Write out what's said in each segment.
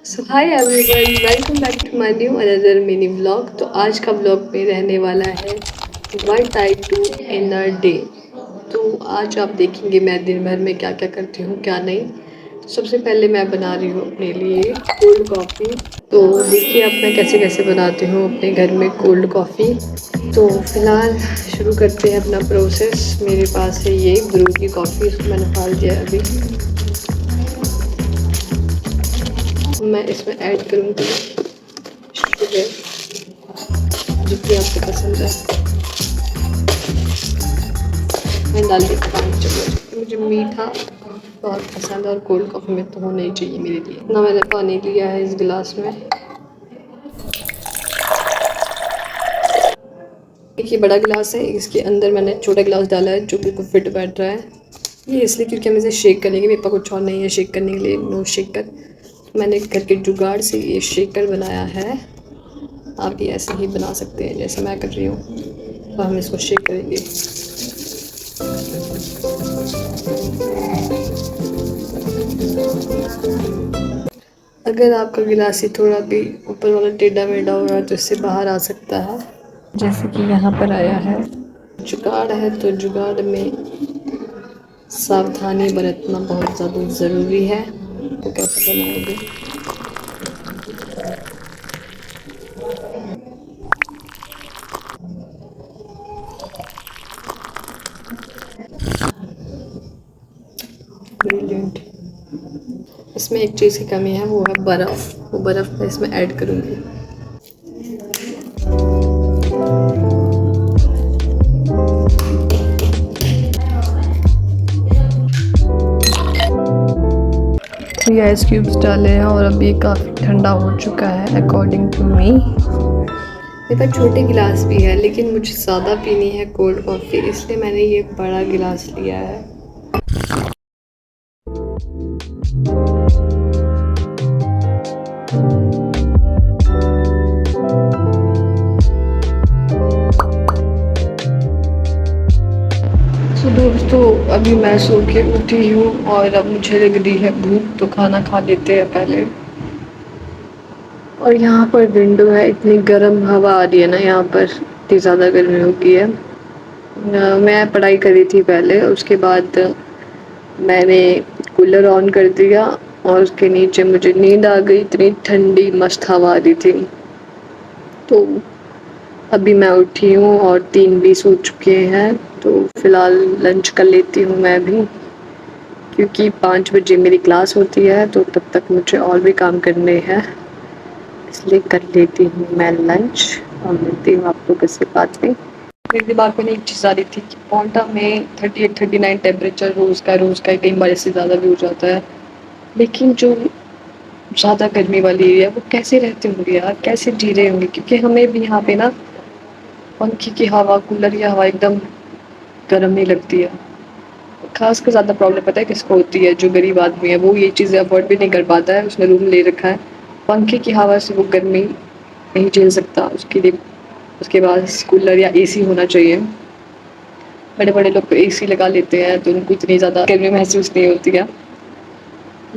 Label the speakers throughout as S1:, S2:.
S1: So hi everyone, welcome back to my new another mini vlog. तो आज का vlog में रहने वाला है what I do in a day. तो आज आप देखेंगे मैं दिन भर में क्या क्या करती हूँ क्या नहीं। तो सबसे पहले मैं बना रही हूँ अपने लिए कोल्ड कॉफ़ी। तो देखिए अब मैं कैसे कैसे बनाती हूँ अपने घर में कोल्ड कॉफ़ी। तो फिलहाल शुरू करते हैं अपना प्रोसेस। मेरे पास है ये ब्रू की कॉफ़ी, इसको मैंने डाल दिया अभी। मैं इसमें ऐड करूँगी शुगर, जितनी आपको पसंद है। मैं डाल दी 5 चम्मच। मुझे मीठा बहुत पसंद है और कोल्ड कॉफ़ी में तो होना ही चाहिए मेरे लिए। ना मैंने पानी लिया है इस गिलास में। एक ये बड़ा गिलास है, इसके अंदर मैंने छोटा गिलास डाला है जो बिल्कुल फिट बैठ रहा है। ये इसलिए क्योंकि हम इसे शेक करेंगे, मेरे पास कुछ और नहीं है शेक करने के लिए, नो शेकर। मैंने घर के जुगाड़ से ये शेकर बनाया है। आप ये ऐसे ही बना सकते हैं जैसे मैं कर रही हूँ। तो हम इसको शेक करेंगे। अगर आपका गिलास ही थोड़ा भी ऊपर वाला टेढ़ा मेढ़ा हो रहा है तो इससे बाहर आ सकता है, जैसे कि यहाँ पर आया है। जुगाड़ है तो जुगाड़ में सावधानी बरतना बहुत ज़्यादा ज़रूरी है। तो कैसे बनाओगे? ब्रिलियंट। इसमें एक चीज़ की कमी है, वो है बर्फ़। वो बर्फ़ मैं इसमें ऐड करूँगी। तो ये आइस क्यूब्स डाले हैं और अब ये काफ़ी ठंडा हो चुका है अकॉर्डिंग टू मी। मेरे पास छोटे गिलास भी है लेकिन मुझे ज़्यादा पीनी है कोल्ड कॉफ़ी, इसलिए मैंने ये बड़ा गिलास लिया है। तो दोस्तों अभी मैं सो के उठी हूँ और अब मुझे लग रही है भूख, तो खाना खा लेते हैं पहले। और यहाँ पर विंडो है, इतनी गर्म हवा आ रही है ना यहाँ पर, इतनी ज़्यादा गर्मी हो गई है। मैं पढ़ाई करी थी पहले, उसके बाद मैंने कूलर ऑन कर दिया और उसके नीचे मुझे नींद आ गई। इतनी ठंडी मस्त हवा आ रही थी। तो अभी मैं उठी हूँ और 3:20 हो चुके हैं। तो फिलहाल लंच कर लेती हूँ मैं भी, क्योंकि 5 बजे मेरी क्लास होती है तो तब तक मुझे और भी काम करने हैं, इसलिए कर लेती हूँ मैं लंच और मिलती हूँ आप लोगों से बाद में। मेरे दिमाग में एक चीज़ आ रही थी कि पोंटा में 38-39 टेम्परेचर रोज़ का कई बार इससे ज़्यादा भी हो जाता है। लेकिन जो ज़्यादा गर्मी वाली एरिया, वो कैसे रहते होंगे यार, कैसे जी रहे होंगे? क्योंकि हमें भी यहाँ पे ना पंखे की हवा, कूलर की हवा एकदम गर्म नहीं लगती है। खासकर ज़्यादा प्रॉब्लम पता है किसको होती है? जो गरीब आदमी है, वो ये चीज़ें अफोर्ड भी नहीं कर पाता है, उसने रूम ले रखा है। पंखे की हवा से वो गर्मी नहीं झेल सकता, उसके लिए उसके पास कूलर या एसी होना चाहिए। बड़े बड़े लोग तो एसी लगा लेते हैं तो उनको इतनी ज़्यादा गर्मी महसूस नहीं होती है।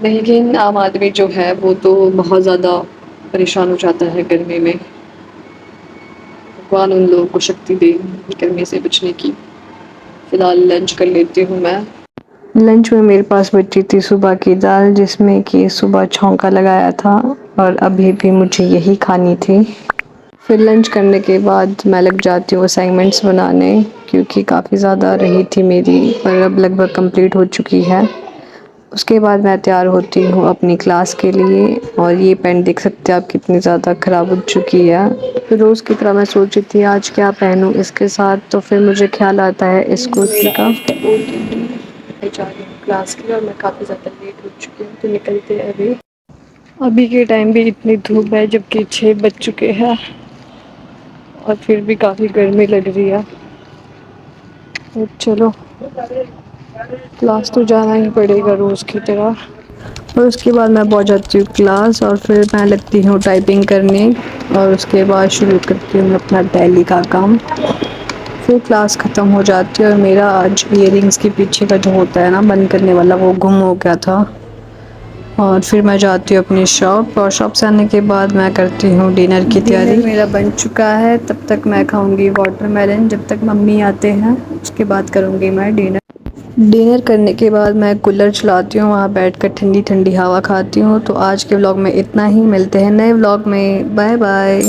S1: लेकिन आम आदमी जो है वो तो बहुत ज़्यादा परेशान हो जाता है गर्मी में। भगवान उन लोगों को शक्ति दे गर्मी से बचने की। फ़िलहाल लंच कर लेती हूँ मैं। लंच में मेरे पास बची थी सुबह की दाल, जिसमें कि सुबह छौंका लगाया था और अभी भी मुझे यही खानी थी। फिर लंच करने के बाद मैं लग जाती हूँ असाइनमेंट्स बनाने, क्योंकि काफ़ी ज़्यादा रही थी मेरी, पर अब लगभग कंप्लीट हो चुकी है। उसके बाद मैं तैयार होती हूँ अपनी क्लास के लिए। और ये पैंट देख सकते हैं आप कितनी ज़्यादा ख़राब हो चुकी है। तो रोज़ की तरह मैं सोची थी आज क्या पहनूँ इसके साथ, तो फिर मुझे ख्याल आता है इस कुर्ती का। मैं जा रही हूँ क्लास के लिए और मैं काफ़ी ज़्यादा लेट हो चुकी हूँ, तो निकलते हैं अभी। अभी के टाइम भी इतनी धूप है, जबकि 6 बज चुके हैं और फिर भी काफ़ी गर्मी लग रही है। तो चलो, क्लास तो जाना ही पड़ेगा रोज़ की तरह। और उसके बाद मैं पहुंच जाती हूँ क्लास और फिर मैं लगती हूँ टाइपिंग करने और उसके बाद शुरू करती हूँ अपना डेली का काम। फिर क्लास ख़त्म हो जाती है और मेरा आज ईयरिंग्स के पीछे का जो होता है ना बंद करने वाला, वो गुम हो गया था।
S2: और फिर मैं जाती हूँ अपनी शॉप, और शॉप से आने के बाद मैं करती हूँ डिनर की तैयारी।
S1: डिनर मेरा बन चुका है, तब तक मैं खाऊंगी वाटरमेलन, जब तक मम्मी आते हैं उसके बाद करूंगी मैं डिनर।
S2: डिनर करने के बाद मैं कूलर चलाती हूँ, वहाँ बैठकर ठंडी ठंडी हवा खाती हूँ। तो आज के व्लॉग में इतना ही, मिलते हैं नए व्लॉग में, बाय बाय।